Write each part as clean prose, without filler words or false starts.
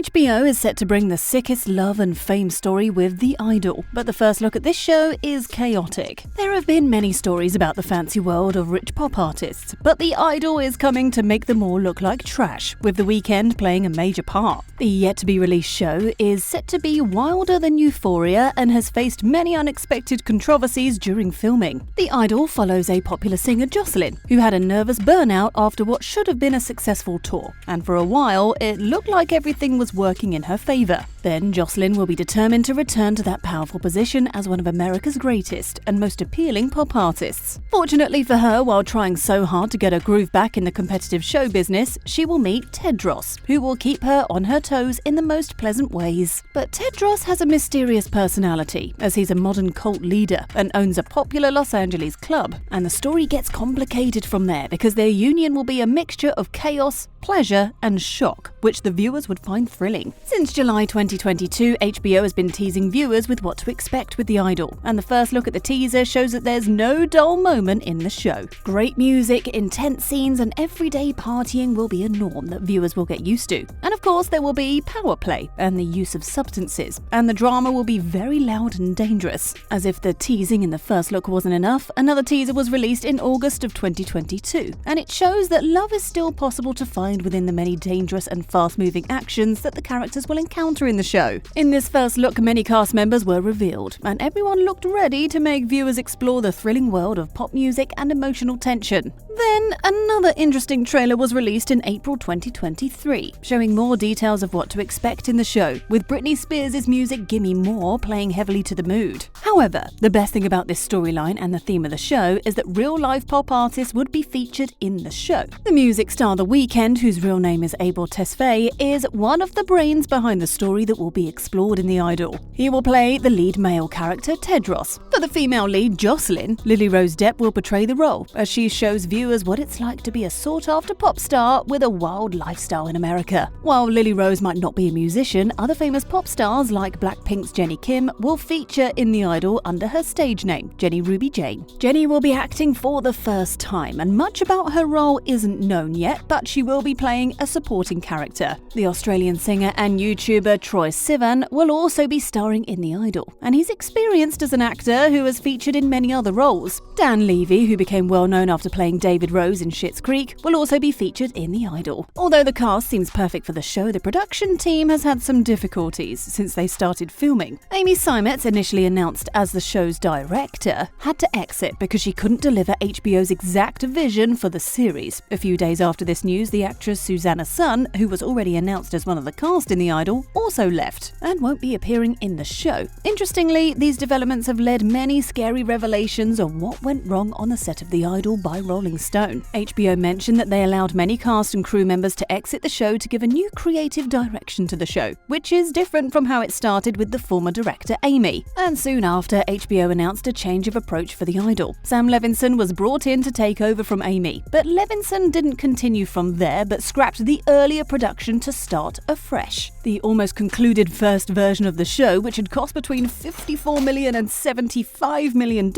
HBO is set to bring the sickest love and fame story with The Idol, but the first look at this show is chaotic. There have been many stories about the fancy world of rich pop artists, but The Idol is coming to make them all look like trash, with The Weeknd playing a major part. The yet-to-be-released show is set to be wilder than Euphoria and has faced many unexpected controversies during filming. The Idol follows a popular singer, Jocelyn, who had a nervous burnout after what should have been a successful tour, and for a while it looked like everything was working in her favour. Then Jocelyn will be determined to return to that powerful position as one of America's greatest and most appealing pop artists. Fortunately for her, while trying so hard to get her groove back in the competitive show business, she will meet Tedros, who will keep her on her toes in the most pleasant ways. But Tedros has a mysterious personality, as he's a modern cult leader and owns a popular Los Angeles club, and the story gets complicated from there because their union will be a mixture of chaos, pleasure and shock, which the viewers would find thrilling. Since July 2022, HBO has been teasing viewers with what to expect with The Idol, and the first look at the teaser shows that there's no dull moment in the show. Great music, intense scenes and everyday partying will be a norm that viewers will get used to. And of course there will be power play and the use of substances, and the drama will be very loud and dangerous. As if the teasing in the first look wasn't enough, another teaser was released in August of 2022, and it shows that love is still possible to find within the many dangerous and fast-moving actions that the characters will encounter in the show. In this first look, many cast members were revealed, and everyone looked ready to make viewers explore the thrilling world of pop music and emotional tension. Then, another interesting trailer was released in April 2023, showing more details of what to expect in the show, with Britney Spears' music Gimme More playing heavily to the mood. However, the best thing about this storyline and the theme of the show is that real-life pop artists would be featured in the show. The music star The Weeknd, whose real name is Abel Tesfaye, is one of the brains behind the story that will be explored in The Idol. He will play the lead male character, Tedros. For the female lead, Jocelyn, Lily Rose Depp will portray the role, as she shows viewers what it's like to be a sought-after pop star with a wild lifestyle in America. While Lily Rose might not be a musician, other famous pop stars like Blackpink's Jennie will feature in The Idol under her stage name, Jennie Ruby Jane. Jennie will be acting for the first time, and much about her role isn't known yet, but she will be playing a supporting character. The Australian singer and YouTuber Troye Sivan will also be starring in The Idol, and he's experienced as an actor who has featured in many other roles. Dan Levy, who became well known after playing David Rose in Schitt's Creek, will also be featured in The Idol. Although the cast seems perfect for the show, the production team has had some difficulties since they started filming. Amy Seimetz, initially announced as the show's director, had to exit because she couldn't deliver HBO's exact vision for the series. A few days after this news, the actress Susanna Sun, who was already announced as one of the cast in The Idol, also left and won't be appearing in the show. Interestingly, these developments have led many scary revelations of what went wrong on the set of The Idol by Rolling Stone. HBO mentioned that they allowed many cast and crew members to exit the show to give a new creative direction to the show, which is different from how it started with the former director Amy. And soon after, HBO announced a change of approach for The Idol. Sam Levinson was brought in to take over from Amy, but Levinson didn't continue from there but scrapped the earlier production to start afresh. The almost concluded first version of the show, which had cost between $54 million and $75 million,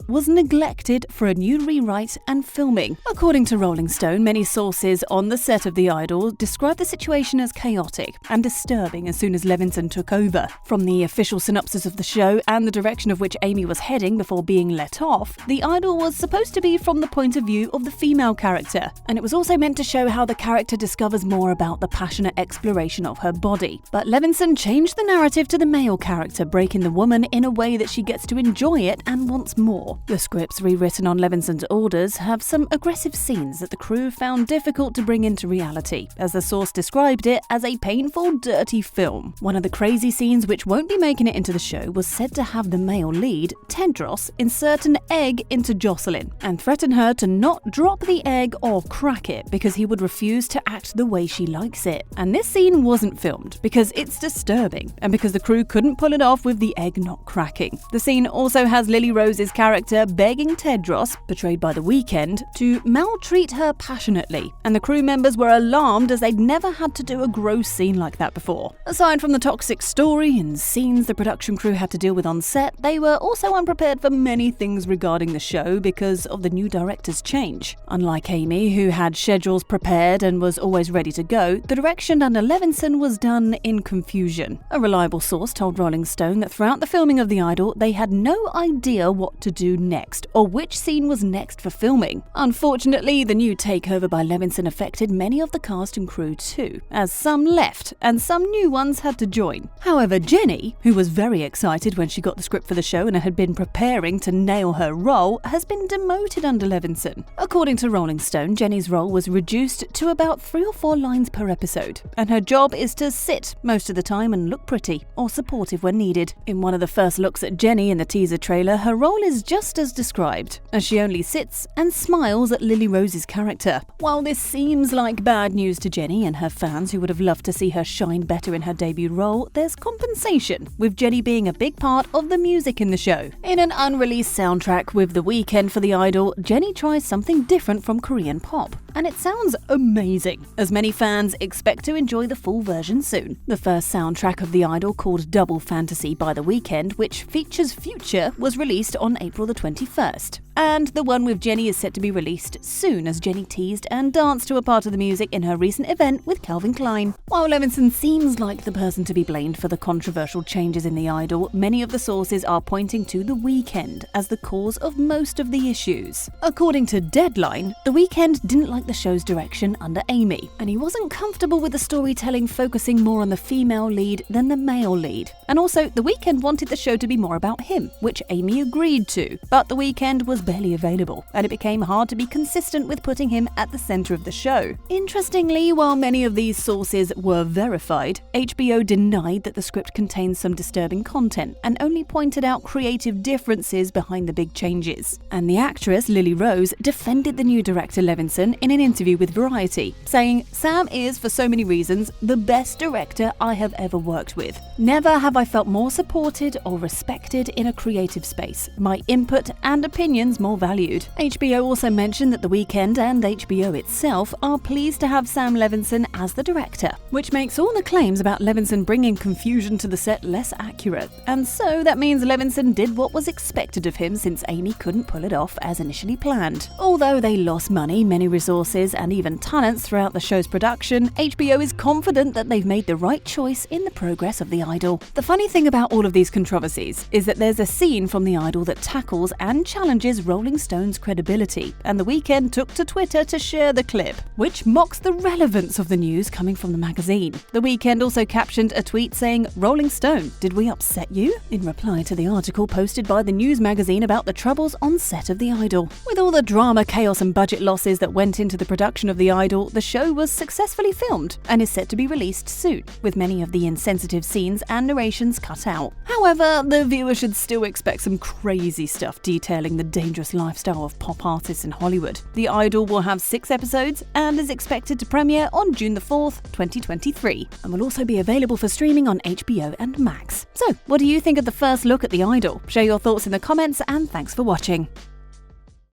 was neglected for a new rewrite and filming. According to Rolling Stone, many sources on the set of The Idol described the situation as chaotic and disturbing as soon as Levinson took over. From the official synopsis of the show and the direction of which Amy was heading before being let off, The Idol was supposed to be from the point of view of the female character, and it was also meant to show how the character discovers more about the passionate exploration of her body. But Levinson changed the narrative to the male character, breaking the woman in a way that she gets to enjoy it and wants more. The scripts, rewritten on Levinson's orders, have some aggressive scenes that the crew found difficult to bring into reality, as the source described it as a painful, dirty film. One of the crazy scenes which won't be making it into the show was said to have the male lead, Tedros, insert an egg into Jocelyn and threaten her to not drop the egg or crack it because he would refuse to act the way she likes it. And this scene wasn't filmed because it's disturbing and because the crew couldn't pull it off with the egg not cracking. The scene also has Lily Rose's character begging Tedros, portrayed by The Weeknd, to maltreat her passionately, and the crew members were alarmed as they'd never had to do a gross scene like that before. Aside from the toxic story and scenes the production crew had to deal with on set, they were also unprepared for many things regarding the show because of the new director's change. Unlike Amy, who had schedules prepared and was always ready to go, the direction under Levinson Levinson was done in confusion. A reliable source told Rolling Stone that throughout the filming of The Idol, they had no idea what to do next or which scene was next for filming. Unfortunately, the new takeover by Levinson affected many of the cast and crew too, as some left and some new ones had to join. However, Jennie, who was very excited when she got the script for the show and had been preparing to nail her role, has been demoted under Levinson. According to Rolling Stone, Jennie's role was reduced to about 3 or 4 lines per episode, and her job is to sit most of the time and look pretty or supportive when needed. In one of the first looks at Jennie in the teaser trailer, her role is just as described, as she only sits and smiles at Lily Rose's character. While this seems like bad news to Jennie and her fans who would have loved to see her shine better in her debut role, there's compensation, with Jennie being a big part of the music in the show. In an unreleased soundtrack with The Weeknd for The Idol, Jennie tries something different from Korean pop, and it sounds amazing, as many fans expect to enjoy the full version soon. The first soundtrack of The Idol, called Double Fantasy by The Weeknd, which features Future, was released on April the 21st. And the one with Jennie is set to be released soon, as Jennie teased and danced to a part of the music in her recent event with Calvin Klein. While Levinson seems like the person to be blamed for the controversial changes in The Idol, many of the sources are pointing to The Weeknd as the cause of most of the issues. According to Deadline, The Weeknd didn't like the show's direction under Amy, and he wasn't comfortable with the storytelling focusing more on the female lead than the male lead. And also, The Weeknd wanted the show to be more about him, which Amy agreed to, but The Weeknd was barely available, and it became hard to be consistent with putting him at the center of the show. Interestingly, while many of these sources were verified, HBO denied that the script contains some disturbing content and only pointed out creative differences behind the big changes. And the actress Lily Rose defended the new director Levinson in an interview with Variety, saying, "Sam is, for so many reasons, the best director I have ever worked with. Never have I felt more supported or respected in a creative space. My input and opinions more valued." HBO also mentioned that The Weeknd and HBO itself are pleased to have Sam Levinson as the director, which makes all the claims about Levinson bringing confusion to the set less accurate. And so that means Levinson did what was expected of him, since Amy couldn't pull it off as initially planned. Although they lost money, many resources, and even talents throughout the show's production, HBO is confident that they've made the right choice in the progress of The Idol. The funny thing about all of these controversies is that there's a scene from The Idol that tackles and challenges Rolling Stone's credibility, and The Weeknd took to Twitter to share the clip, which mocks the relevance of the news coming from the magazine. The Weeknd also captioned a tweet saying, "Rolling Stone, did we upset you?" in reply to the article posted by the news magazine about the troubles on set of The Idol. With all the drama, chaos and budget losses that went into the production of The Idol, the show was successfully filmed and is set to be released soon, with many of the insensitive scenes and narrations cut out. However, the viewer should still expect some crazy stuff detailing the dangerous lifestyle of pop artists in Hollywood. The Idol will have 6 episodes and is expected to premiere on June the 4th, 2023, and will also be available for streaming on HBO and Max. So, what do you think of the first look at The Idol? Share your thoughts in the comments, and thanks for watching.